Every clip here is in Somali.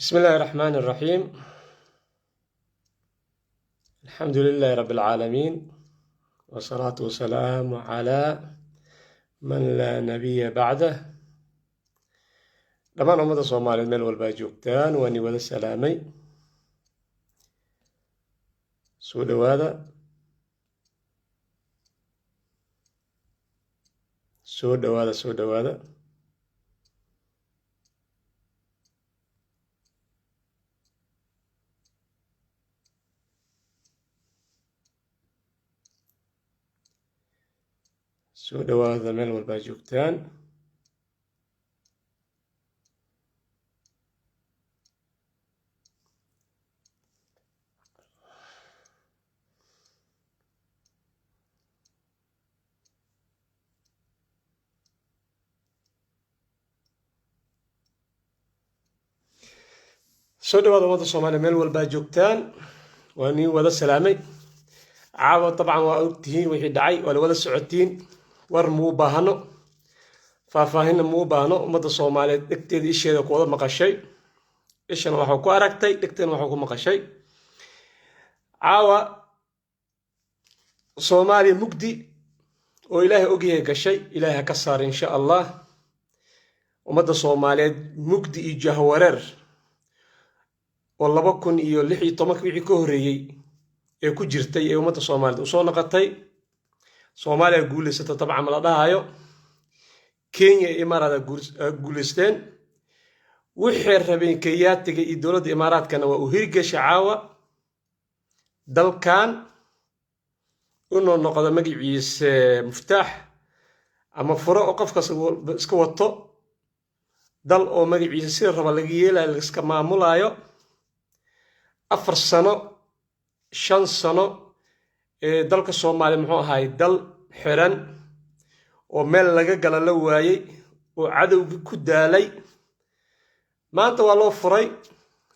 بسم الله الرحمن الرحيم. الحمد لله رب العالمين، والصلاة والسلام على من لا نبي بعده. dhammaan ummada Soomaaliyeed meel walba ay joogtaan waa ni wada salaamay. Soo dhawaada soo dhawaada soo dhawaada soo dhawaada meel walba ay joogtaan. soo dhawaada ummada Soomaaliyeed meel walba ay joogtaan waa ni wada salaamay. caawa dabcan waa ogtihiin wixii dhacay waa la wada socotiin. war muu baahno faahfaahinna muu baahno. ummadda Soomaaliyeed dhegteeda isheeda ku wada maqashay, ishana waxuu ku aragtay, dhegteena waxuu ku maqashay. caawa Soomaaliya mugdi oo ilaahay ogyahay gashay, ilaahay ha ka saar insha allah. ummadda Soomaaliyeed mugdi iyo jahwareer oo 2016 wixii ka horeeyay ee ku jirtay ee ummadda Soomaaliyeed u soo noqotay. Soomaaliya guuleysata tabcan la dhahayo, Kenya iyo Imaaraadka guuleysteen. wixii rabeen Kenyaatiga iyo dowladda Imaaraadkana waa u hirgashay caawa. dalkan inuu noqdo magaciisa muftaax ama furo oo qofka iska wato, dal oo magaciisa si raba laga yeelayo iska maamulayo. 4 sano 5 sano dalka Soomaaliya muxuu ahaay dal xiran oo meel laga gala la waayay oo cadowga ku daalay. maanta waa loo furay.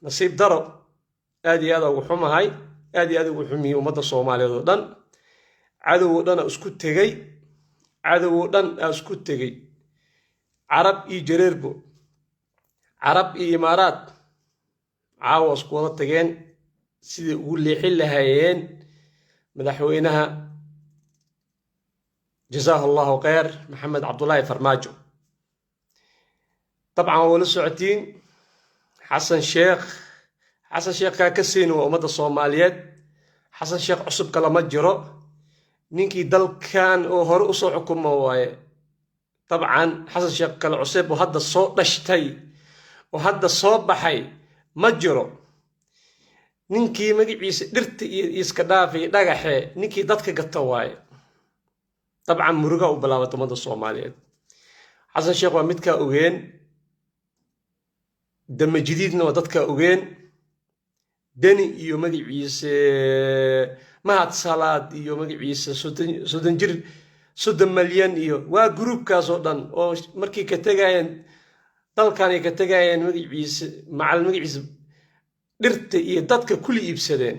nasiib daro aad iyo aad ugu xumahay, aad iyo aad ugu xumiyay ummadda Soomaaliyeed oo dhan. cadow oo dhan isku tegay, cadow oo dhan isku tegay. carab iyo jareerbo, carab iyo Imaaraad caawa isku wada tageen sidii ugu leexin lahaayeen madaxweynaha جزاه الله خير محمد عبد الله فرماجو. طبعا ولا سعتين حسن شيخ كاسين ومدى الصوماليات. حسن شيخ عصب كلام جرو نينكي دل كان وهر أصو حكومة واي. طبعا حسن شيخ كلا عصب وهذا الصوت نشتي وهذا الصوت بحي مجرو ninkii magaciisa dhirta iska dhaafay dhagaxe ninkii dadka gata waay. dabcan muruga u bilaabatay ummadda Soomaaliyeed. xasan sheekh waa midka ogeen, dama jadiidna waa dadka ogeen. dani iyo magaciisa mahad salaad iyo magaciisa 30 malyan iyo waa groupkaas oo dhan oo markii ka tagayeen dalkan ay ka tagayeen magaciisa macal magaciisa dhirta iyo dadka kulli iibsadeen.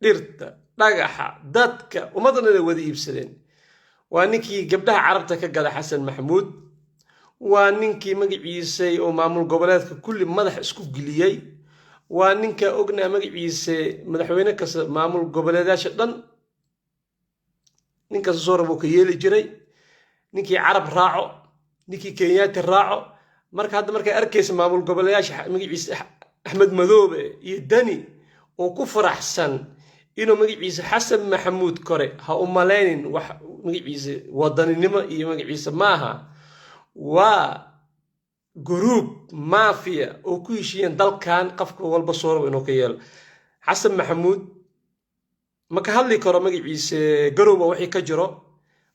dhirta dhagaxa dadka ummadana la wada iibsadeen. waa ninkii gabdhaha carabta ka gada xasan maxamuud. waa ninkii magaciisa oo maamul goboleedka kulli madax isku geliyay. waa ninka ognaa magaciisa madaxweyne kasta maamul goboleedaasha dhan ninkaas soo rabo ka yeeli jiray. ninkii carab raaco, ninkii kenyaati raaco. hadda markay arkaysa maamul goboleedaasha magaciisa axmed madoobe iyo dani oo ku faraxsan inuu magaciisa xasan maxamuud kore ha u malaynin wax magaciisa wadaninimo iyo magaciisa maaha. waa group mafia oo ku heshiiyeen dalkan qofka walba soo rabo inuu ka yeelo. xasan maxamuud ma ka hadli karo magaciisa garowba wixii ka jiro,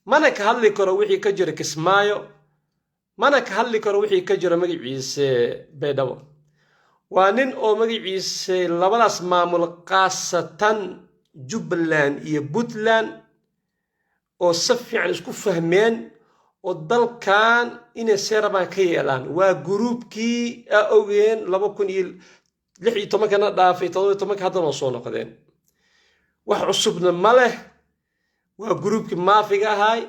mana ka hadli karo wixii ka jira Kismaayo, mana ka hadli karo wixii ka jira magaciisa Baydhabo. waa nin oo magaciisa labadaas maamul qaasatan Jubbaland iyo Puntland oo si fiican isku fahmeen oo dalkan inay seerabaan ka yeelaan. waa groupkii ogeen 2016 dhaafay 17 haddana soo noqdeen. wax cusubna ma leh. waa groupkii maafiga ahaay,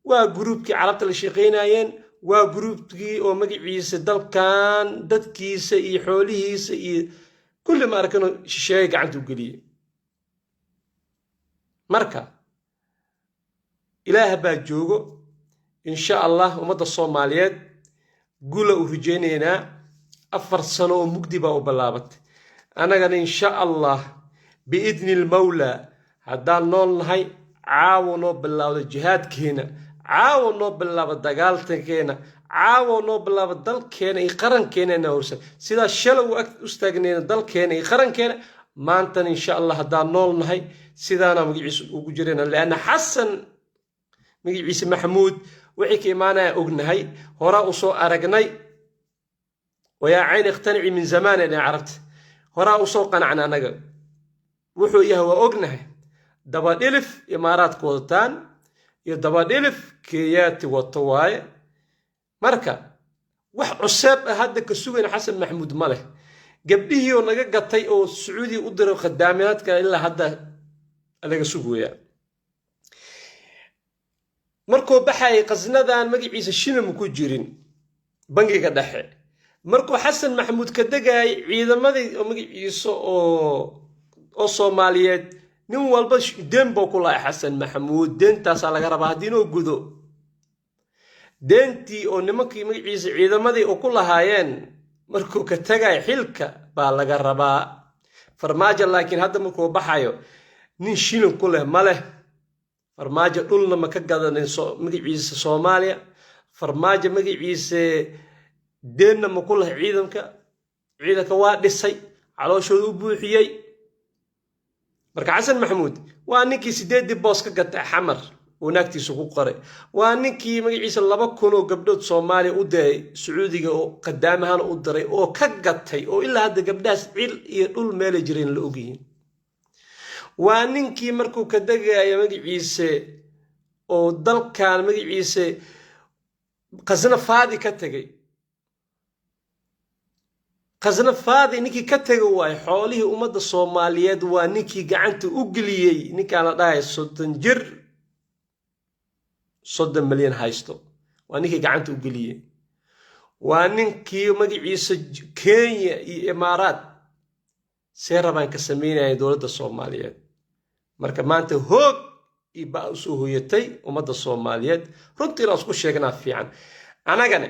waa groupkii carabta la shaqeynayeen, waa gruubkii oo magaciisa dalkan dadkiisa iyo xoolihiisa iyo kulli ma arkano shisheeye gacanta u geliyey marka ilaah baa joogo insha allah ummadda Soomaaliyeed gula u rajeyneynaa 4 sano oo mugdi baa u bilaabatay anagana insha allah biidni almawla haddaan nool nahay caawo noo bilaawda jihaadkeena caawo noo bilaaba dagaaltankeena caawo noo bilaaba dalkeena iyo qarankeena inaan horsan sidaa shalay u istaagneena dalkeena iyo qarankeena maantan insha allah haddaan nool nahay sidaana magaciisa ugu jireen laana xasan magaciisa maxamuud wixii ka imaanaya ognahay hora u soo aragnay ويا عين اقتنعي من زمان أنا عرفت هراء وسوقنا عن أنا وحو يهوى أغنه دبا إلف إمارات كوزتان يدبا إلف كياتي والطواي مركا وح عساب هذا كسوين حسن محمود ماله قبله ونقا قطي أو السعودي أدروا خداميات كان إلا هذا أنا سوقويا مركو بحاي قزنا ذا مجي عيسى شنو مكو جيرين بنجي قدحي markuu xasan maxamuud ka dagay ciidamadii magaciisa oo Soomaaliyeed nin walba dembo ku laay xasan maxamuud deentaas laga rabaa hadii inuu gudo deentii oo nimankii magaciisa ciidamadii oo ku lahaayeen markuu ka tagay xilka baa laga rabaa farmaajo laakiin hadda markuu baxayo nin shilin ku leh ma leh farmaajo dhulna ma ka gadanin magaciisa Soomaaliya farmaajo magaciisa ديننا ما كلها عيدك وادسي على شو بوحيي مركا حسن محمود وانكي سيدي دي بوسكا قطع حمر وناكتي سوق قري وانكي مغيسا لبا كونو قبدود سومالي وداي سعودي او قدامها او دري او كقطي او الا هدا قبداس عيل iyo dhul meel jireen la ogyiin وانكي markuu ka dagay magaciisa oo dalkan magaciisa qasna faadi ka tagay قزنا فاضي نكي كتغو واي خوليه امدا Soomaaliyeed waa ninkii gacanta u galiyay ninka la dhahay 30 jir 30 milyan haysto waa ninkii gacanta u galiyay waa ninkii magaciisa Kenya iyo Imaaraat seerabaan ka sameeyay dawladda Soomaaliyeed marka maanta hoog iba soo hooyatay umada Soomaaliyeed runtii la isku sheegnaa fiican anagana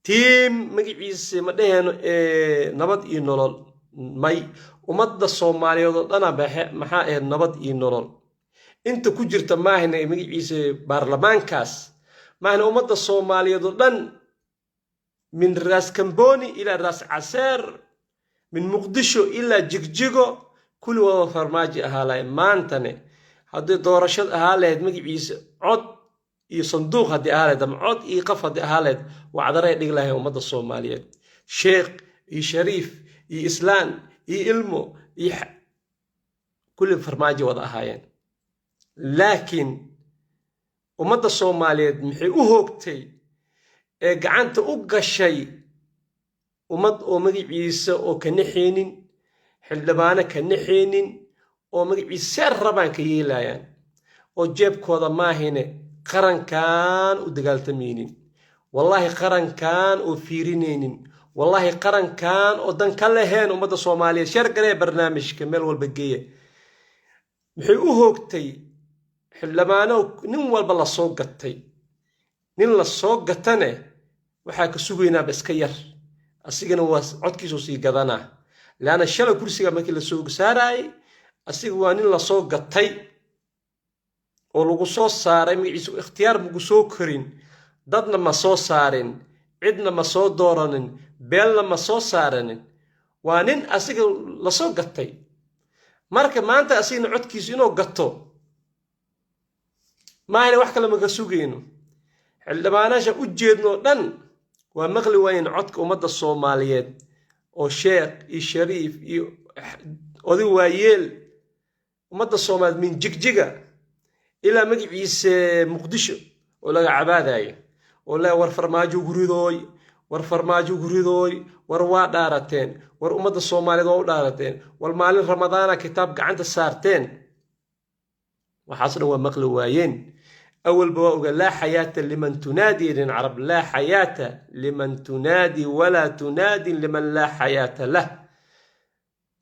تيم مجلس مدهن نبض ينورل ماي ومد الصومالي وضنا محا نبض ينورل انت كجرت ما هنا مجلس برلمان كاس ما هنا ومد الصومالي وضن من راس كمبوني إلى راس عسير من مقدشو إلى جيجيجو كل وفرماجي أهالاي مانتني هذي دورشد أهالاي مجلس عد صندوق هدي أهالد معود قف هدي أهالد وعذرة نقلها ومدى الصوماليات شيخ شريف إسلام إلمو كل فرماجي وضعهاين لكن ومدى الصوماليات محي أهوكتي قعنت أقى الشيء ومدى عيسى وكنحينين حلبانا كنحينين ومدى عيسى ربان كيلايان وجيب كوضا ما هنا قرن كان ودقالتمينين والله قرن كان وفيرينين والله قرن كان ودن كلهين ومدى الصومالية شارك لي برنامج كمال والبقية محي أهوكتي حلبانا نين والبلا صوق قتي نين للصوق قتنا وحاك سوقينا بسكير أسيقنا عدكي سوسي قدانا لأن الشالة كرسيقا ماكي للسوق ساراي أسيقوا نين للصوق قتي oo lagu soo saaray magaciisa ikhtiyaar mugu soo korin dadna ma soo saarin cidna ma soo dooranin beelna ma soo saaranin waa nin asiga la soo gatay marka maanta asina codkiisa inuu gato ma ayna wax kale ma ka sugayno xildhibaanasha u jeedno dhan waa maqli wayn codka umada Soomaaliyeed oo sheekh iyo shariif iyo oday waayeel umada Soomaaliyeed min jigjiga إلى مجلس مقدشو ولا عبادة ولا ورفرماجو غريدوي وروا دارتين ورأمد الصومالي دو دارتين والمال رمضان كتاب عند السارتين وحصل هو مقلوين أول بواقع لا حياة لمن تنادي للعرب لا حياة لمن تنادي ولا تنادي لمن لا حياة له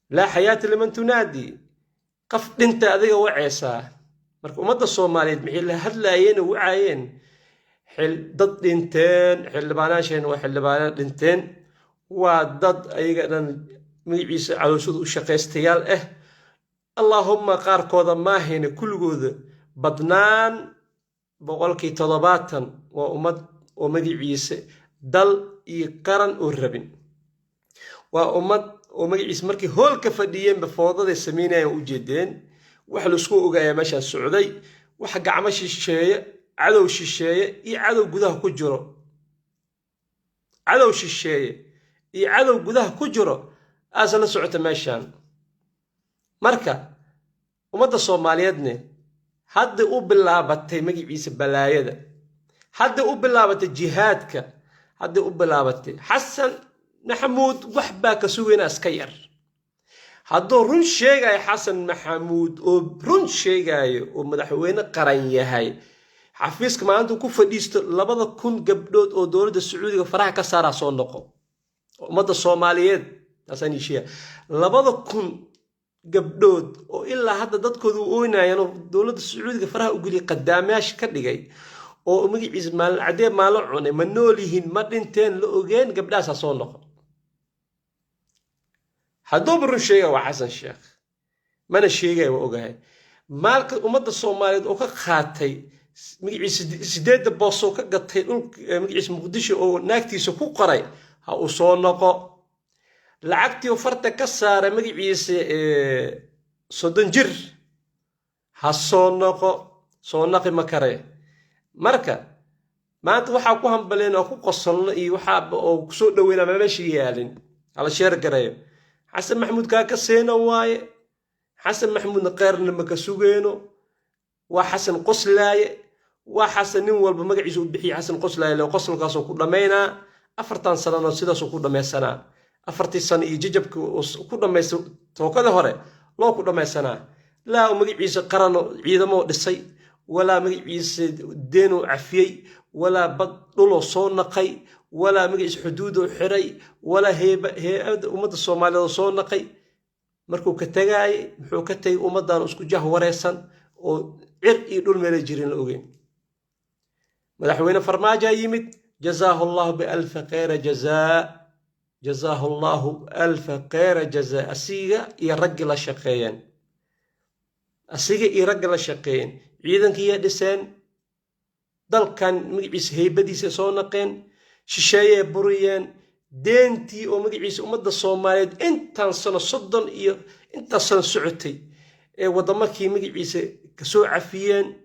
لا حياة لمن تنادي قف انت أذيك وعيسى مرك أمد الصومالية محل هدلاين وعاين حل ضد دينتين حل باناشين وحل بانان دينتين وضد أيضا ميعيس على سود الشقيستيال اللهم قار كودا ماهين كل جود بدنان بقولك تضباطا وأمد ومجيس دل يقرن الربن وأمد ومجيس مركي هول كفديين بفوضى السمينة وجدين وحلو سوق جاي ماشى السعودي وحق عمش الشيء عدو الشيء عدو جذاه كجرو عدو الشيء عدو جذاه كجرو أصل سعودة ماشان مركا ومدى الصوماليين حد باللعبة مجيس بلايده حد باللعبة جهادك حد باللعبة حسن محمود وحبا كسوينا اسكير حد رون شيغاي حسن محمود ورون شيغاي ومدحوينه قرن yahay xafiiska maanta ku fadhiisto 2000 gabdhood oo dawladda Sacuudiga faraha ka saara soo noqo umada Soomaaliyeed taasani sheey 2000 gabdhood oo ilaa hadda dadkoodu ooynayaan dawladda Sacuudiga faraha u galiy qadaamaash ka dhigay oo magaciis maal cadee maal cunay ma noolihiin ma dhinteen la ogeen gabdhaas soo noqo hadduu baro sheega waa Xasan Sheekh mana sheegay waa ogahay maalka umada Soomaaliyeed oo ka qaatay magaciis 8 boos oo ka gatay dhulka magaciis Muqdisho oo naagtiisa ku qoray ha u soo noqo lacagtii oo farta ka saaray magaciisa 30 jir ha soo noqo soo naqi ma kare marka maanta waxa ku hambaleen oo ku qosolno iyo waxa oo ku soo dhaweeyna meesha yaalin ala sheer gareeyo حسن محمود كاكا سينا واي حسن محمود قيرنا مكا سوغينو وحسن قصلاي وحسن نوال بمقعيسو بحي حسن قصلاي لو قصل كاسو كل مينا أفرتان سنة سيداسو كل مي سنة أفرتي سنة يجيجب كل مي توقع هوري لو كل مي سنة لا ومقعيس قرانو عيدمو دسي ولا مقعيس دينو عفيي ولا بدلو صونقي ولا مجلس حدود حري ولا هي أمد الصومالية صونقي مركو كتجاي محو كتجي أمدان اسكو جاه وريسان وعرق يدول ملاجرين الأوجين مدحوين فرماجة يمد جزاه الله بألف خير جزاء جزاه الله ألف خير جزاء أسيغا يرجل الشقيين أسيغا يرجل الشقيين عيدن كي يدسان دل كان مجلس هيبدي صونقين شيشاية بريان دينتي ومجلس أمد الصوماليين انتان سنة صدن إيه انتان سنة سعودي وضمكي مجلس كسوع عفيان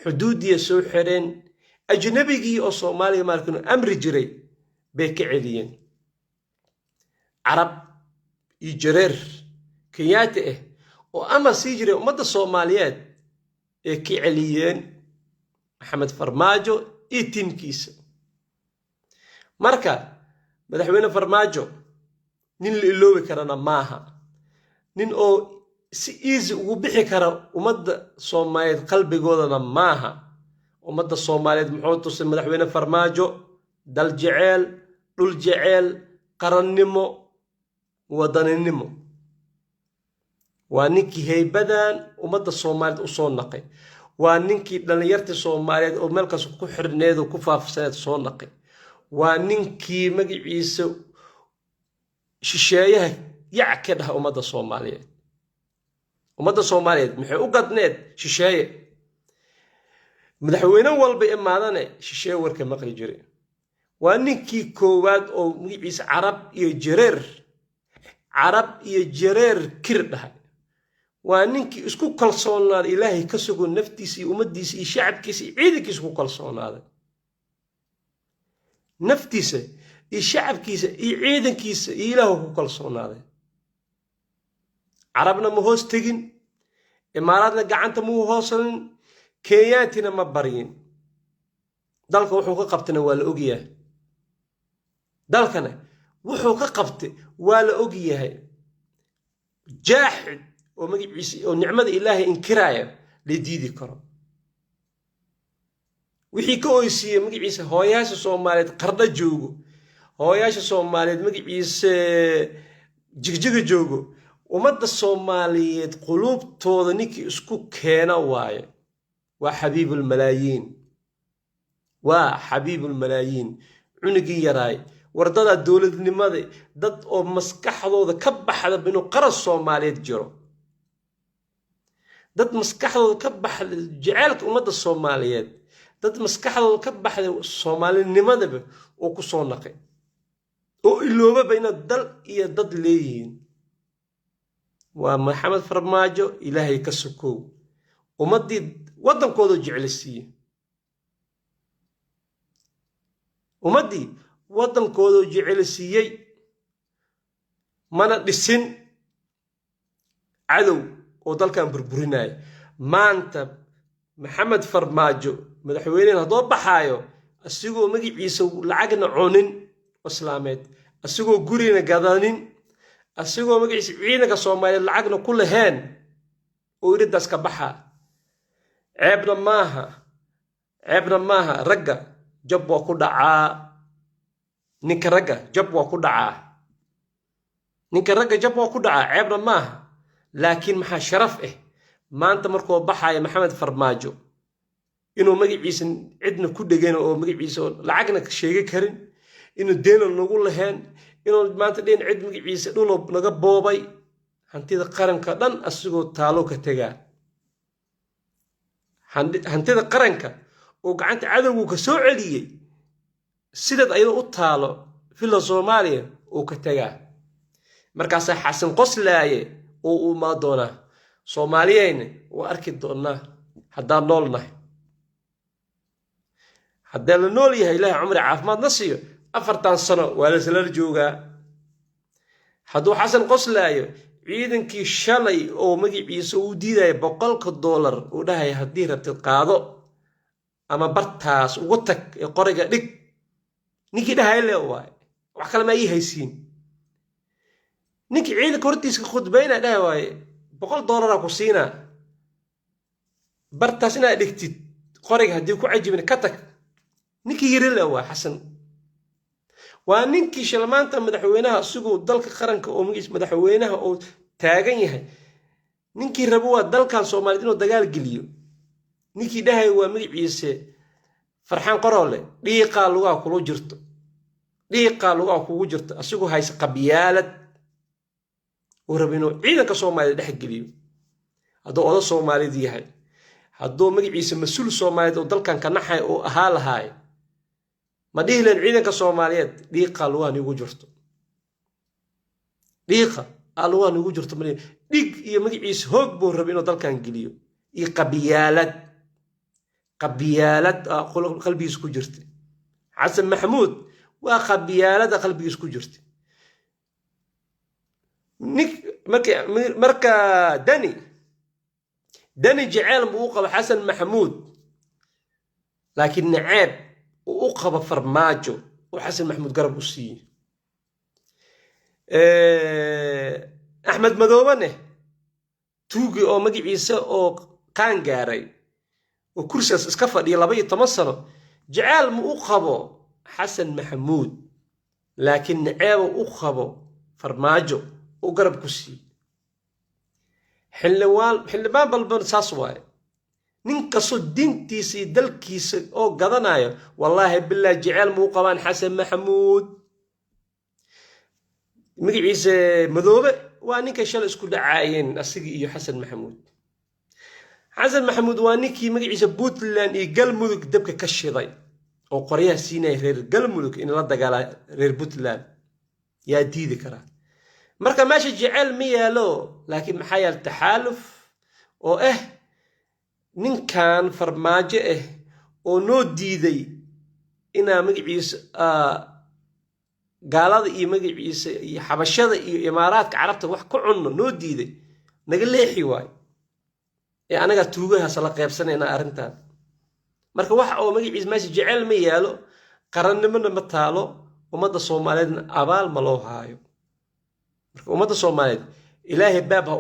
حدودي سوع حرين أجنبي أو صومالي مالكنا أمر جري بيك عليين عرب يجرر كياته وأما سيجري أمد الصوماليات كي عليين محمد فرماجو إيتين كيس marka madaxweyne farmaajo nin la iloobi karana maaha nin oo si easy ugu bixi kara umada Soomaaliyeed qalbigoodana maaha umada Soomaaliyeed muxuu tusay madaxweyne farmaajo dal jecel dhul jecel qarannimo wadaninimo waa ninkii haybadan umada Soomaaliyeed u soo naqay waa ninkii dhalinyarta Soomaaliyeed oo meel kaas ku xirneed oo ku faafsaneed soo naqay وانكي مجلس شيشايه يعكدها أمد الصوماليين أمد الصوماليين محي أقدنيد شيشايه مدحوين أول بإماداني شيشايه وركا مقري جري وانكي كواد أو مجلس عرب يجرير كردها وانكي اسكو كالصونا إلهي كسوكو نفتيسي أمديسي شعب كيسي عيدي كيسكو كالصونا هذا نفتيسه الشعب كيسه يعيدن كيسه إلهه كل صناده عربنا مهوس تجن إماراتنا قعنت مهوسن كياتنا مبرين دالك وحوك قبتنا ولا أوجيه دالكنا وحوك قبت ولا أوجيه جاحد ونعمة إلهي إنكراية لديدي كرم wixii ka oysiiyey magaciisa hooyaasha Soomaaliyeed qardha joogo hooyaasha Soomaaliyeed magaciisa jigjiga joogo ummadda Soomaaliyeed qulubtooda ninkii isku keena waaye waa xabiibul malaayiin cunugii yaraay wardada dowladnimada dad oo maskaxdooda ka baxda inuu qaran Soomaaliyeed jiro dad maskaxdooda ka baxda jaceelka ummadda Soomaaliyeed dad maskaxdooda ka baxda Soomaalinimadaba oo ku soo naqay oo ilooba bayna dal iyo dad leeyihiin waa Maxamed Farmaajo Ilaahay ka sokow ummadii wadankooda jeclaysiiyay ummadii wadankooda jeclaysiiyay mana dhisin cadow oo dalkan burburinay maanta Maxamed Farmaajo madaxweynaha hadoo baxaayo asigoo magaciisa lacagna cunin islaameed asigoo gurina gadanin asigoo magaciisa ciidanka Soomaaliyeed lacagna ku lahayn oo iridaas ka baxa ceebna maaha ragga jab waa ku dhacaa ninka ragga jab waa ku dhacaa ceebna maaha laakiin maxaa sharaf maanta markuu baxayo Maxamed Farmaajo inuu magaciisa cidna ku dhageyn oo magaciisa lacagna ka sheegi karin inuu deeno nagu lahayn inuu maanta dhin cid magaciisa dhul naga boobay hantida qaranka dhan asigoo taalo ka tagaa hantida qaranka oo gacanta cadowgu ka soo celiyay sidaad ayada u taalo fila Soomaaliya oo ka tagaa markaas xasan qoslaaye oo uu ma doona Soomaaliyeen oo arki doona haddaan noolnahay haddii la nool yahay Ilaahay umri caafimaad nasiyo 4 sano waa la isla joogaa hadduu xasan qoslaayo ciidankii shalay oo magaciisa uu diiday $100 uu dhahay haddii rabtid qaado ama bartaas ugu tag ee qoriga dhig ninkii dhahay le waay wax kale ma ii haysiin ninkii ciidanka hortiisa khudbayna dhahay waay $100 ku siina bartaas inaad dhigtid qoriga haddii ku cajibin ka tag ninkii yiri le waa xasan waa ninkii shalmaanta madaxweynaha isugu dalka qaranka oo magaciisa madaxweynaha oo taagan yahay ninkii rabo waa dalkan Soomaaliyeed inuu dagaal geliyo ninkii dhahay waa magaciisa Farxaan Qaroole dhiiqa lugaa kugu jirto asigu haysa qabyaalad oo rabo inuu ciidanka Soomaaliyeed dhex geliyo hadduu odo Soomaaliyeed yahay hadduu magaciisa mas'uul Soomaaliyeed oo dalkan ka naxay oo ahaa lahaay ma dhiileen ciidanka Soomaaliyeed dhiiqa lugaa nigu jirto dhig iyo magaciisa hoog buu rabo inuu dalkan geliyo iyo qabyaalad qalbigiisa ku jirta Xasan Maxamuud waa qabyaalada qalbigiisa ku jirta marka dani jecel buu qaba Xasan Maxamuud laakiin naceeb uu qaba Farmaajo oo Xasan Maxamuud garab u siiyay Axmed Madoobane tuugi oo magaciisa oo qaan gaaray oo kursigaas iska fadhiya 12 sano jecel mu u qabo Xasan Maxamuud laakiin naceeb u qabo Farmaajo oo garab ku siiyay xildhibaan balban saas waaye ninka soo dintiisa dalkiisa oo gadanayo wallahi billaah jecel mu qabaan Xasan Maxamuud magaciisa Madoobe waa ninka shal isku dhacaayeen asigi iyo Xasan Maxamuud waa ninkii magaciisa Puntland iyo Galmudug dabka ka shiday oo qoryaha siinay reer Galmudug in la dagaalay reer Puntland yaa diidi kara marka meesha jecel ma yaalo laakiin maxaa yaal taxaaluf oo ninkan Farmaajo oo noo diiday inaa magaciisa gaalada iyo magaciisa iyo xabashada iyo imaaraadka carabta wax ku cunno noo diiday naga leexi waay anaga tuugaha sala qaybsanayna arintan marka wax oo magaciisa meesha jecel ma yaalo qarannimada ma taalo ummadda Soomaaliyeed abaal ma loo haayo marka ummadda Soomaaliyeed Ilaahay baab ha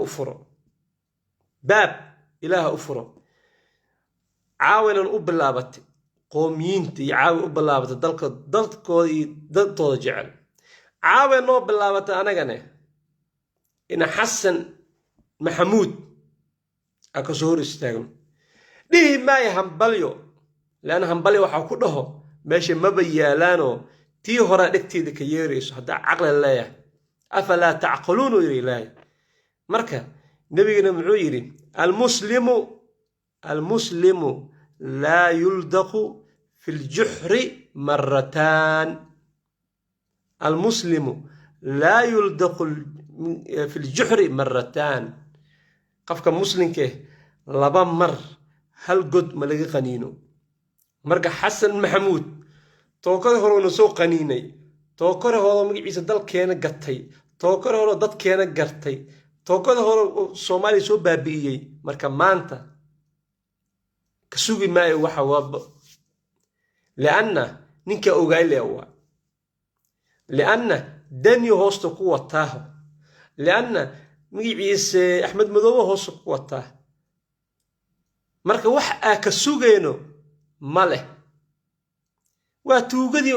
u furo caawinan u bilaabatay qoomiyiinta iyo caawa u bilaabata dalkooda iyo dadtooda jecel caawa noo bilaabata anagane ina xasan maxamuud aa ka soo hor istaagno dhihi maayo hambalyo laana hambalyo waxaa ku dhaho meesha maba yaalaanoo tii horaa dhegteeda ka yeerayso haddaa caqli leeyahay afalaa tacqiluun uu yidhi ilaahay marka nebigana muxuu yidhi almuslimu laa yuldaqu fi ljuxri marataan almuslimu laa yuldaqu fi ljuxri marataan qofka muslimka laba mar hal god ma laga qaniino marka xasan maxamuud tookada hore una soo qaniinay tookada hore magaciisa dalkeena gatay tookada hore dadkeena gartay tookada hore Soomaaliya soo baabi'iyay marka maanta ka sugi maayo waxa waaba laana ninka ogayle waa laana dani hoosta ku wataa laana magaciisa Axmed Madoobe hoosta ku wataa marka wax ka sugayno male waa tuugadii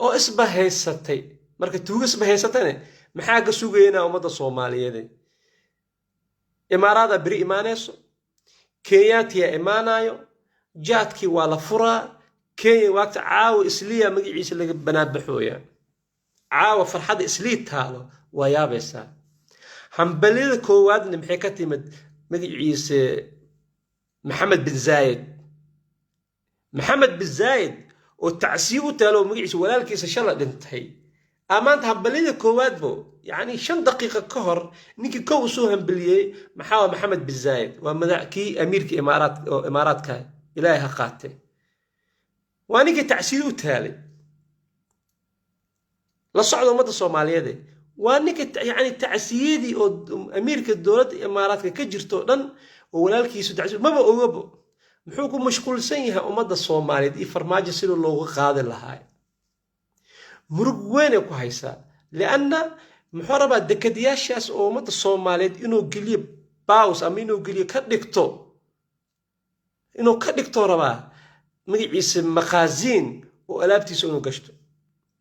oo isbahaysatay marka tuuga isbahaysatane maxaa ka sugaynaa ummadda Soomaaliyeed imaarada bari imaanayso Kenyaatiya imaanayo jaadkii waa la furaa Kenya waqti caawa isliya magaciisa laga banaabaxooya caawa farxada islii taalo waa yaabaysaa hambalida koowaadna maxay ka timid magaciisa محمد بن زايد وتعسيب تالو مقيس ولا الكيس شلا دنتهي أمانت هبلية كواد بو يعني 5 دقيقة كهر نيكي كوسوهم بليه محاوى محمد بن زايد ومذاكي أمير إمارات كاي إلهي هقاته وانيكي تعسيب تالي لصعد ومدى الصومالية دي وانيكي يعني تعسيدي أمير الدولة إمارات كجرتو دن walaalkiisu dacso maba ogabo muxuu ku mashquulsan yahay ummadda Soomaaliyeed iyo farmaajo sidoo loogu qaadi lahaa murug weyn ku haysaa laana muxuu rabaa dekadiyaashaas oo ummadda Soomaaliyeed inuu geliyo baus ama inuu geliyo ka dhigto rabaa magaciisa maqaaziin oo alaabtiisa inuu gashto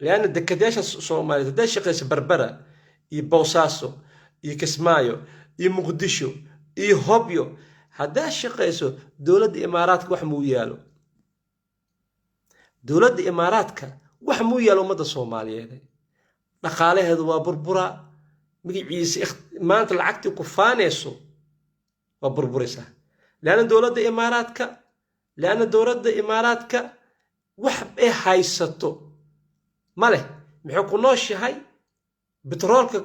laana dekadiyaashaas Soomaaliyeed haday shaqeyso Berbera iyo Boosaaso iyo Kismaayo iyo Muqdisho iyo hobyo hadaa shaqeyso dawladda imaaraadka wax muu yaalo dawladda imaaraadka wax muu yaalo ummadda Soomaaliyeed dhaqaalaheedu waa burbura magaciisa maanta lacagtii ku faanayso waa burburaysaa laana dawladda imaaraadka wax ay haysato male maxay ku nooshahay betroolka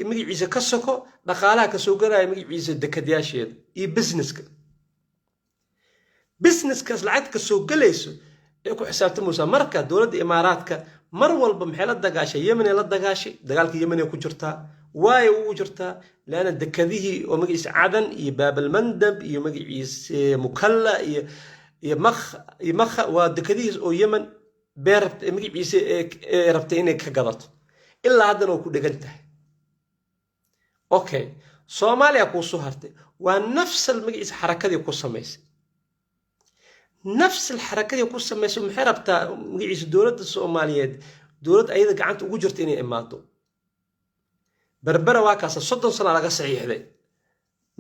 magaciisa ka soko dhaqaalaha ka soo galaya magaciisa dekadayaasheeda iyo businesskaas lacag ka soo galayso ee ku xisaabtamaysa marka dawladda imaaraadka mar walba maxay la dagaashay Yemen la dagaashay dagaalka Yemen ku jirtaa way ugu jirtaa laana dekadihii oo magaciisa Cadan iyo Baabal Mandab iyo magaciisa Mukalla iyo makh waa dekadihii oo Yemen beerta magaciisa ee rabtay inay ka gadato ilaa haddana ku dhagantahay اوكي Soomaaliya ku soo hartay waa nafs المجلس حركه ku sameysay nafs الحركه ku sameysay maxay rabtaa magiciisa dawladda Soomaaliyeed dawlad ayada gacanta ugu jirtay inay imaado Berbera waa kaas 30 sano laga saxiixday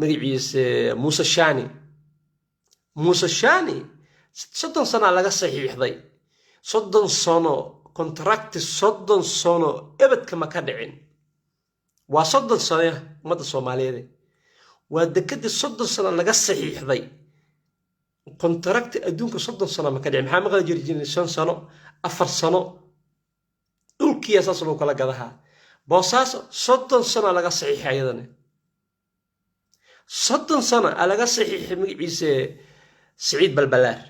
magiciisa Muuse Shani 30 sano laga saxiixday 30 sano contract 30 sano ebadka ma ka dhicin waa 30 sano ummadda Soomaaliyeed waa dekada 30 sano laga saxiixday contract adduunka 30 sano ma ka dhicin maxaa maqal jirjin 5 sano 4 sano dhulkii asaas loo kala gadaha Boosaaso 30 sano laga saxiixay ayadana 30 sano laga saxiixay magaciisa Saciid Balbalaar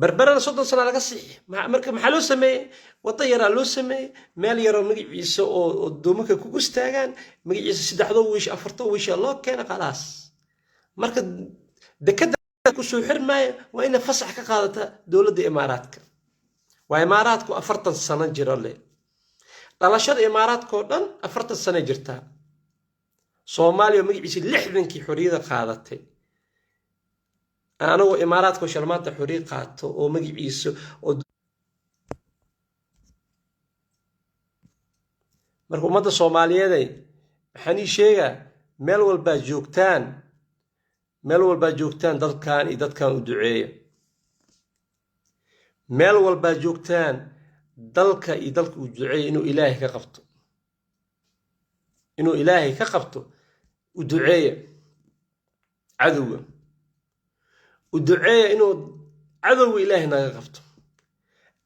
Berbera 30 sano laga saxiix marka maxaa loo sameeyay wada yara loo sameeyay meel yar oo magaciisa oo doomanka ku istaagaan magaciisa 3 wiish 4 wiish loo keenay khalaas marka dekada ku soo xirmay waa in fasax ka qaadata dawladda imaaraadka waa imaaraadku 40 sano jiro le dhalashada imaaraadka oo dhan 40 sano jirta soomaaliya magaciisa lixdankii xorriyada qaadatay anagoo imaaraadka shalmaanta xorriya qaato oo magaciisa oo marka ummadda Soomaaliyeed waxaan ii sheegaa meel walba joogtaan dalkan iyo dadkan u duceeya meel walba joogtaan dalka iyo dalka u duceeya inuu Ilaahay ka qabto u duceeya cadowga u duceeya inuu cadowga Ilaahay naga qabto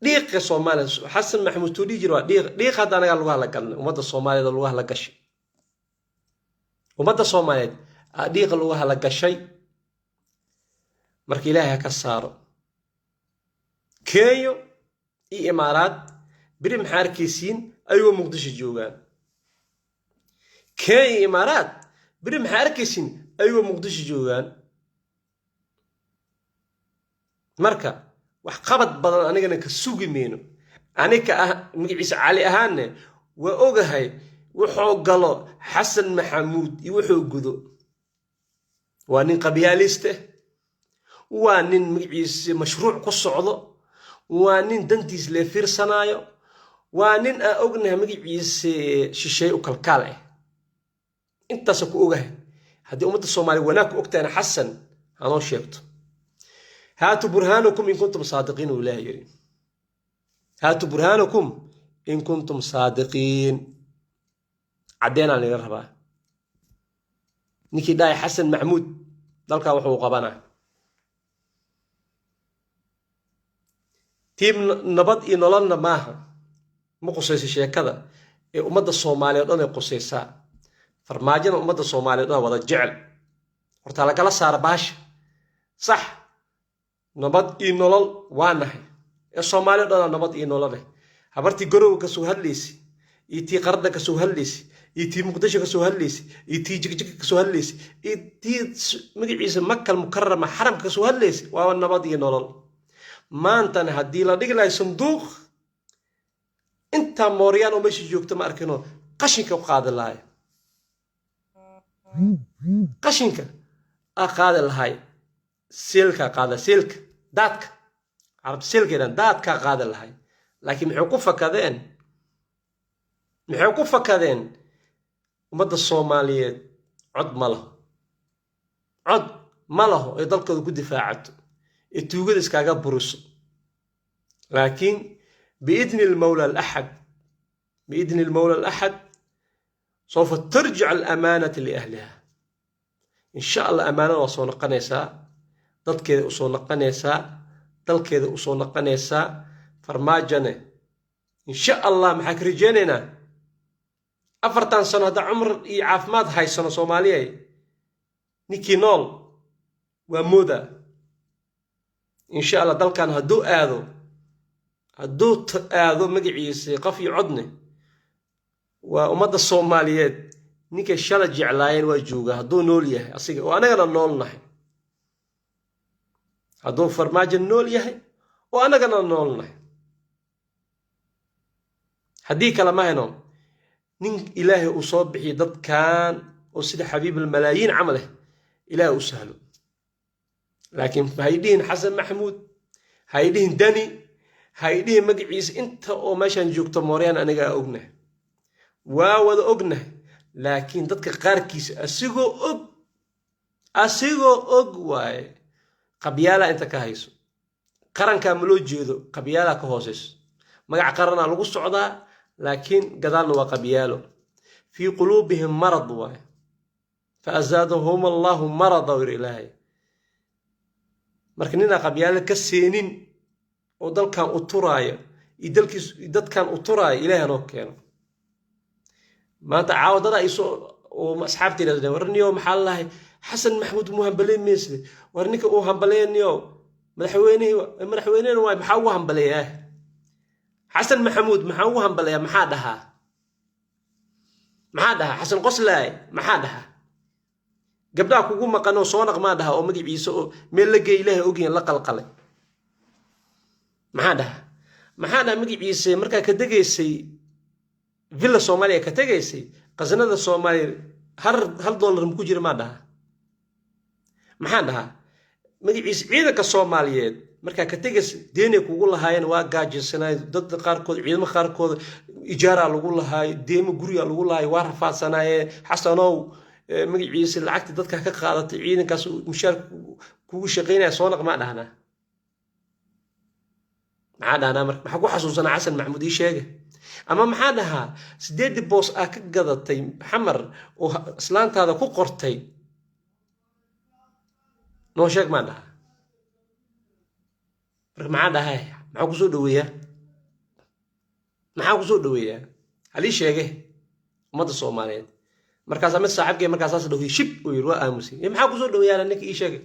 dhiiqa Soomaaliya Xasan Maxamuud Tuuri jiro dhiiq hadda anaga lagu hala galnay ummadda Soomaaliyeed lagu hala gashay ummadda Soomaaliyeed dhiiq lagu hala gashay markii Ilaahay ka saaro Kenya iyo Imaaraad biri maxaa arkaysiin ayuu Muqdisho joogaan Kenya iyo Imaaraad biri maxaa arkaysiin ayuu Muqdisho joogaan marka wax qabad badan anigana ka sugi meeno aniga magaciisa Cali ahaanne waa ogahay wuxuu galo Xasan Maxamuud iyo wuxuu gudo waa nin qabyaaliste waa nin magaciisa mashruuc ku socdo waa nin dantiis la fiirsanaayo waa nin aan ognahay magaciisa shisheey u kalkaal ah intaas ku ogahay haddii ummadda Soomaaliyeed wanaag ku ogtaana Xasan hanoo sheegto هاتوا برهانكم إن كنتم صادقين ولا يرين هاتوا برهانكم إن كنتم صادقين عدينا على الربا نيكي داي حسن محمود ذلك وحو قبنا تيم نبض إنولنا معها مقصيص شيء كذا أمد الصومالية أنا قصيصا فرماجنا أمد الصومالية أنا وضع جعل ورتالا قال صار باش صح nabad iyo nolol waa nahay Soomaaliya dhan nabad iyo nolol leh habartii garow ka soo hadlaysi iyo tii qarada ka soo hadlaysi iyo tii Muqdisho ka soo hadlaysi iyo tii Jigjig ka soo hadlaysi iyo tii magaciisa Makal Mukarrama xaram ka soo hadlaysi waa nabad iyo nolol maantana hadii la dhigi lahay sanduuq inta Mooriyaan oo meesha joogto ma arkino qashinka u qaadi lahay qashinka qaadi lahay سلكا قاده سلك داتك عرب سلكا داتك قاده لهي لكن محو كفكدين ومد الصوماليين عد ماله يضلكو ku difaacto ituugada iskaga buruso لكن بإذن المولى الأحد سوف ترجع الأمانة لأهلها إن شاء الله أمانة وصول قنيسة dadkeeda u soo naqanaysaa dalkeeda u soo naqanaysaa farmaajane insha Allah maxaa ka rajeenayna afartan sano hada umr iyo caafimaad haysano Soomaaliyeey ninkii nool waa mooda insha Allah dalkan haduu aado magaciisa qof iyo codne waa ummadda Soomaaliyeed ninkii shala jeclaayeen waa jooga haduu nool yahay asiga oo anagana noolnahay هذو فرماج النول يهي وأنا قلنا النول نهي هدي كلامه هنا نين إلهي أصاب بحي ضد كان وسيد حبيب الملايين عمله إلهي أسهله لكن هيدين حسن محمود هيدين دني هيدين مقعيس انت وماشان جوكتا موريان أنا قا أغنه واوذ أغنه لكن ضدك قاركيس أسيغو أغ واي قبيالة أنت كهيسو قرن كاملو جيدو قبيالة كهوسيس مقع قرنا لغو السعودة لكن قدالنا وقبيالو في قلوبهم مرض واي فأزادهم الله مرضا وإلهي مركننا قبيالة كالسينين ودل كان أطرايا يدد كان أطرايا إلهي نوكينا ما تعاود هذا يسو وأصحابتي لازم ورني يوم حالله حسن محمود مهمبلين ميسلي ورنيك او همبلين يو مدحوينين واي محاو همبليه حسن محمود محاو همبليه maxaa dhaha حسن قصلاي maxaa dhaha gabdhaha kugu maqano soo naqma dhaha oo magaciisa oo meel la geey Ilaahay ogeen la qalqalay maxaa dhaha magaciisa marka ka dageysay villa Soomaaliya ka tageysay qasnada Soomaaliya hal dollar ma ku jira maa dhaha maxaan dhahaa magaciisa ciidanka Soomaaliyeed marka ka tegas deene kugu lahaayeen waa gaajisanaay dad qaarkood ciidamada qaarkood ijaara lagu lahaay deemo guriga lagu lahaay waa rafaadsanaayeen xasanow magaciisa lacagta dadka ka qaadatay ciidankaas mushaar kugu shaqeynaya soo naq ma dhahna maxaa dhahnaa marka maxaa ku xasuusanaa Xasan Maxamuud ii sheegay ama maxaa dhahaa 8 boos ah ka gadatay xamar oo islaantaada ku qortay noo sheeg ma dhaha marka maxaa dhahay maxaa ku soo dhaweeyaa halii sheegay ummadda Soomaaliyeed markaas ama saaxiibkay markaas dhaw shib oo yiri waa aamusin maxaa ku soo dhaweeyaa ninka ii sheegay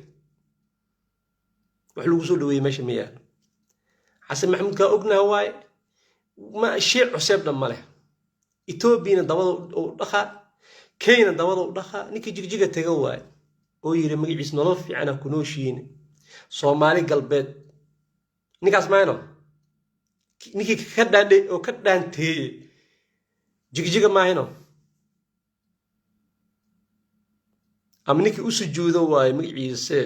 wax lagu soo dhaweeyay meesha miyaa Xasan Maxamuud ka ognahay waay ma shay cusub dhamale Ethiopia dabada oo dhaqa Kenya dabada oo dhaqa ninka jigjiga taga waay oo yiri magaciisa nolol fiican ku nooshiin Soomaali galbeed ninkaas maayno ninki ka dhaadhay oo ka dhaantay jigjiga maayno am ninki u sujuudo waay magaciisa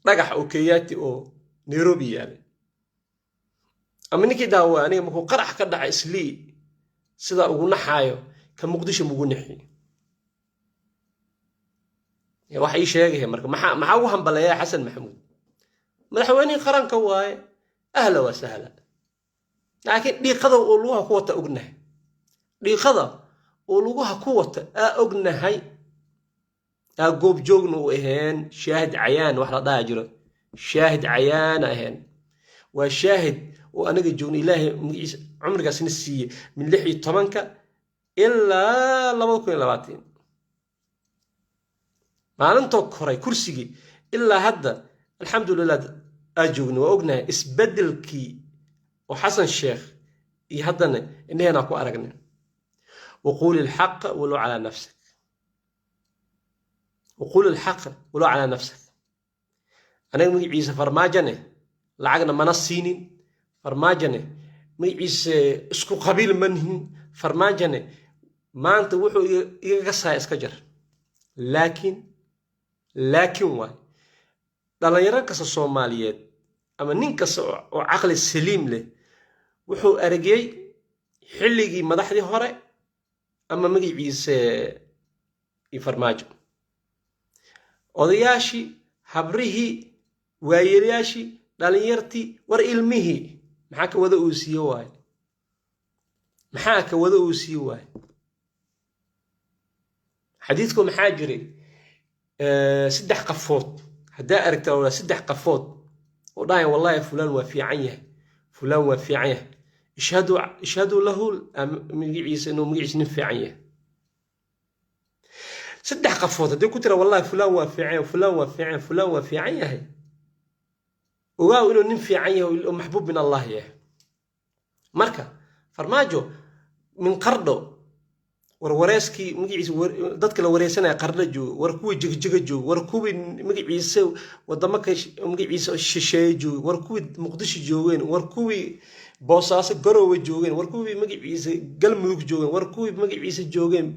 dhagax oo Kenyaati oo Nairobi yaale am ninki daawo aniga markuu qarax ka dhacay islii sida ugu naxaayo ka Muqdisho ugu naxi waxa ay sheegay marka maxaa ugu hambaleeyaa Xasan Maxamuud madaxweynaha qaranka waay ahla wa sahla laakiin dhiiqada oo lugaha ku wata ognahay dhiiqada oo lugaha ku wata ognahay goob joogno u ahayn shaahid cayaan wax la dhaha jiro shaahid cayaan ahayn waa shaahid oo anaga joogno ilaahay magiisa umrigaas na siiyay min 16 ilaa 2020 maalinta koray kursiga ilaa hadda alxamdulillah ajoogno ognahay isbedelkii oo Xasan Sheekh iyo haddana inayna ku aragnay وقول الحق ولو على نفسك وقول الحق ولو على نفسك أنا مجيء فرماجنة لعجنا منصينين فرماجنة مجيء اسكو قبيل منهم فرماجنة ما أنت وحو يقصها إسكجر لكن واي دانا يركز الصوماليات أما ننكس عقل السليم له وحو أرجي حلقي مدحدي هوري أما مجيء يفرماجو odayaashii habrihii waayeelyaashii dhalinyartii war ilmihii maxaa ka wada uu siiyo waay xadiidku maxaa jiray 3 qafood hadaa aragtaa wala 3 qafood oo dhaay wallahi fulan waa fiican yahay ishhadu lahu magiciisa inuu magiciisa nin fiican yahay 3 qafood hadii ku tira wallahi fulan waa fiican yahay oo inuu nin fiican yahay oo maxbuub min Allah yahay marka farmaajo min qardo warwareeskii magiciisa dadka la wareesanay qardo joog war kuwi jigjiga joog war kuwi magiciisa wadamo ka magiciisa shisheeye joog war kuwi Muqdisho joogeen war kuwi Boosaaso Garowe joogeen war kuwi magaciisa Galmudug joogeen war kuwi magaciisa joogeen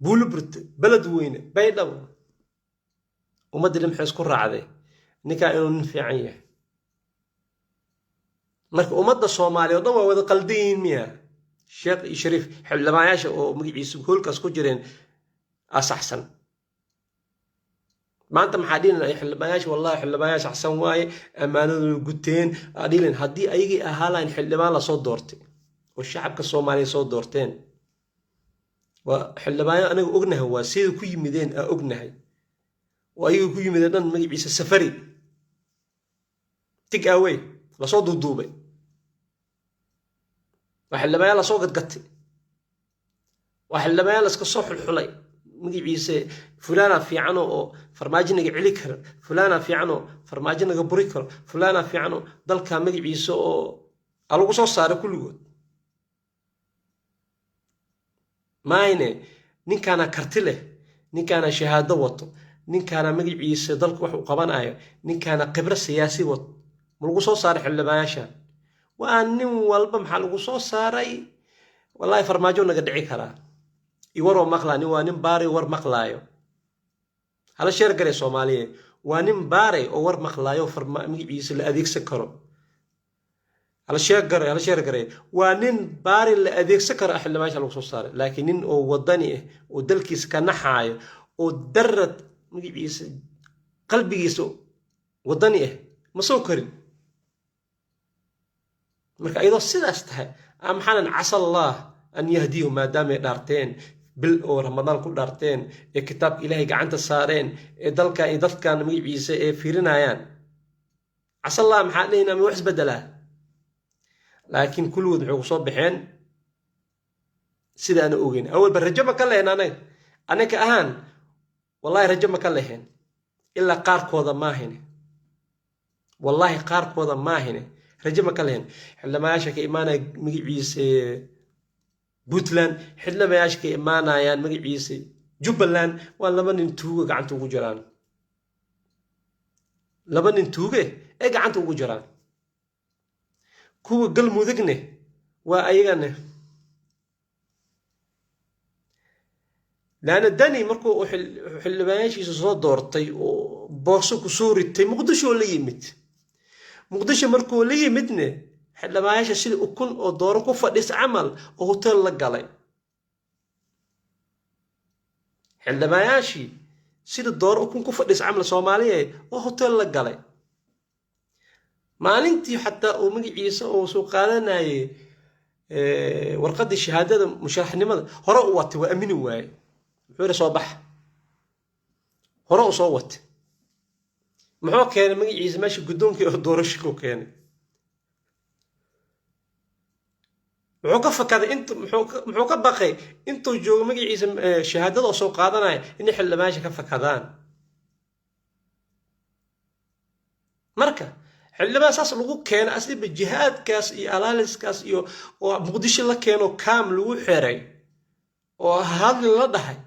بولبرت بلد وين بيدو وما ادري محيس كل راعدي نكا انو نفعيه marka umada Soomaaliyeed oo wada qaldiin miya Sheekh Shariif xildhibaanayaasha oo magaciisa hoolkaas ku jireen asaxsan maanta maxaa dhinaca xildhibaanayaasha wallahi xildhibaanayaasha axsan waaye amaanadu guteen adilin hadii ayigi ahaalaan xildhibaan la soo doortay oo shacabka Soomaaliyeed soo doorteen وحلبان أنا أغنها وسيد كوي مدين أغنها وأيه كوي مدين مجلس السفري تيك أوي لصوت الدوبي وحلبان لصوت قتي وحلبان لسك الصوح الحلي مجلس فلانة في عنو فرماجنا عليكر فلانة في عنو فرماجنا بريكر فلانة في عنو ضل كان مجلس على قصص صار كل جود ماينه نينكانا كرتي له نينكانا شهاده وطو نينكانا مغيعيسه دلك wax uu qabanayo ninkaana khibrad siyaasi wad lagu soo saaray xildhibaanasha waa nin walba maxaa lagu soo saaray wallahi farmaajo naga dhici kara iwaroo maqlaa nin waa nin baari war maqlaayo hala sheer garay Soomaaliye waa nin baari oo war maqlaayo magaciisa la adeegsan karo hala sheer garay waa nin baari la adeegsan karo xildhibaanka lagu soo saaray laakiin nin oo wadani ah oo dalkiisa ka naxaayo oo darad magaciisa qalbigiisa wadani ah ma soo karin marka ayadoo sidaas tahay maxanan casallah an yahdiihum maadaama ay dhaarteen bil oo ramadaan ku dhaarteen ee kitaabka ilaahay gacanta saareen ee dalka iyo dadkan magaciisa ee fiirinayaan casallah maxaa dhaynaa ma wax isbedelaa laakiin kulligood waxay ku soo baxeen sida aan ogeyn awalba rajo ma ka lehen anaga ahaan wallahi rajo ma ka lehen ilaa qaarkooda maahine wallahi qaarkooda maahine rajo ma ka lehen xildhibaanayaasha ka imaanaya magaciisa Puntland xildhibaanayaasha ka imaanayaan magaciisa Jubbaland waa laba nin tuuga gacanta ugu jiraan laba nin tuuge ee gacanta ugu jiraan kuwa galmudugne waa ayagana laana dani markuu xildhibaanayaashiisa soo doortay oo boorso ku soo ritay muqdisho la yimid muqdisho markuu la yimidne xildhibaanayaasha sida ukun oo dooro ku fadhis camal oo hotel la galay xildhibaanayaashii sida dooro ukun ku fadhis camal Soomaaliyeed oo hotel la galay maalintii xataa oo magaciisa oo soo qaadanayay warqadii shahaadada musharaxnimada hore u watay waa amini waay wuxuu soo bax hore u soo watay muxuu keenay magaciisa meesha gudoonkii oo doorasho ku keenay muxuu ka fakaday inta muxuu ka baqay intuu joogo magaciisa shahaadada oo soo qaadanay in xildhibaanayaasha ka fakadaan marka xildhibaan saas lagu keeno asliba jihaadkaas iyo alaaliskaas iyo oo muqdisho la keeno kaam lagu xiray oo hadli la dhahay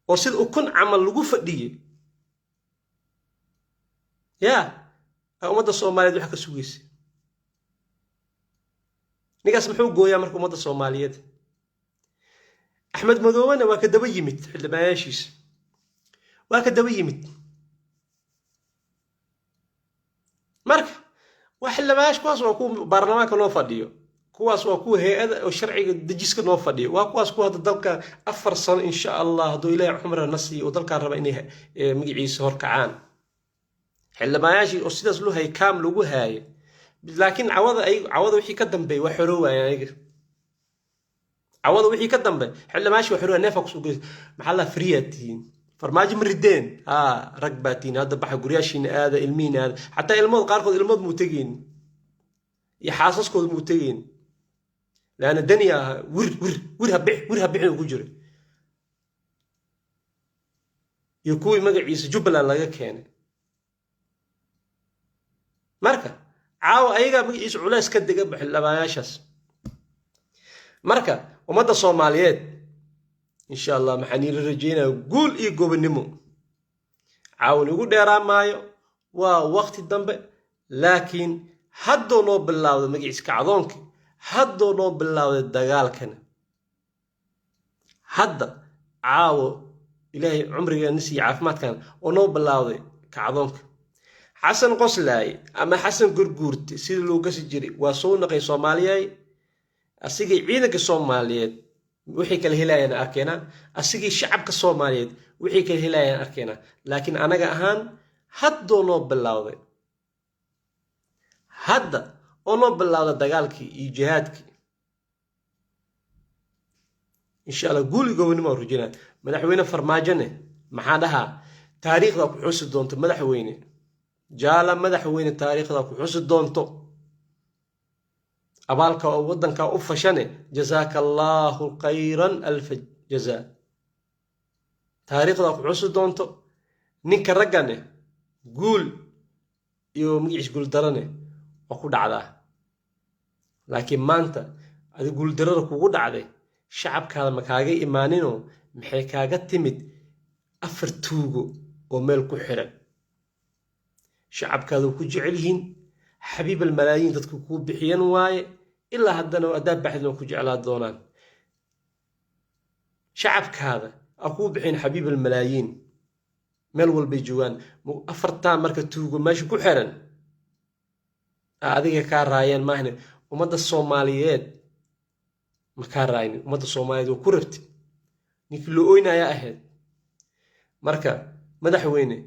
oo sida ukun camal lagu fadhiyay yaa ummadda Soomaaliyeed waxa ka sugaysa nigaas muxuu gooyaa marka ummadda Soomaaliyeed Axmed Madowna waa ka daba yimid xildhibaanayaashiisa waa ka daba yimid marka wax xildhibaanayaasha kuwaas waa ku baarlamaanka noo fadhiyo kuwaas waa ku hay'ada oo sharciga dejiska noo fadhiyo waa kuwaas ku hadda dalka 4 sano insha Allah haduu Ilaahay cumriga nasiyo oo dalka raba inay magaciisa horkacaan xildhibaanayaashii oo sidaas loo hay kaam lagu haayay laakiin cawada wixii ka dambeey wax xoroowayaan ayaga cawada wixii ka dambeey xildhibaanayaashii wax xoroowayaan neefa ku soo geeyay maxaa la friyaatiin farmaajo marideen rag baatiin hadda baxa guriyashiina aada ilmiina aada xataa ilmood qaarkood ilmood muu tegeen iyo xaasaskooda muu tegeen laana daniya wir habixin ku jiro iyo kuwii magaciisa Jubbaland laga keenay marka caawa ayaga magaciisa culays ka diga xildhibaanayaashaas marka ummadda Soomaaliyeed insha Allah maxaan rajeynaa guul iyo gobonimo caawin ugu dheeraamaayo waa waqti dambe laakiin haddoo noo bilaawdo magaciisa kacdoonka haddoo noo bilaawdo dagaalkana hadda caawo ilaahay cumrigeena si caafimaadkan oo noo bilaawday kacdoonka xasan qoslaay ama xasan gurguurti sida loo gasi jiray waa soo naqay Soomaaliyeed asigii ciidanka Soomaaliyeed wixii kala helayaan arkeena asigii shacabka Soomaaliyeed wixii kala helayaan arkeena laakiin anaga ahaan haddoo noo bilaawday hadda oo noo bilaawday dagaalkii iyo jihaadkii insha Allah guul gobonimo rujina madaxweyne farmaajane maxaa dhahaa taariikhda ku xusi doonto madaxweyne jaala madaxweyne taariikhda ku xusi doonto abaalka oo wadanka u fashane jazakallahu khayran alf jazaa taariikhda ku xusi doonto ninka ragane guul iyo magiis guul darane oo ku dhacdaa laakiin maanta adi guul darada kugu dhacday shacabkaada ma kaaga imaanino maxay kaaga timid afar tuugo oo meel ku xiran shacabkaadu ku jecel yihiin xabiib almalaayiin dadku ku bixiyeen waaye ilaa haddana adaa baxdina ku jeclaa doonaan shacabkaada akuu bixin xabiib almalaayiin meel walbay joogaan afartaa marka tuugo meesha ku xiran adiga kaa raayaan maahne ummadda soomaaliyeed ma kaa raayni ummadda soomaaliyeed waa ku rabti ninkii loo oynayaa ahayd marka madaxweyne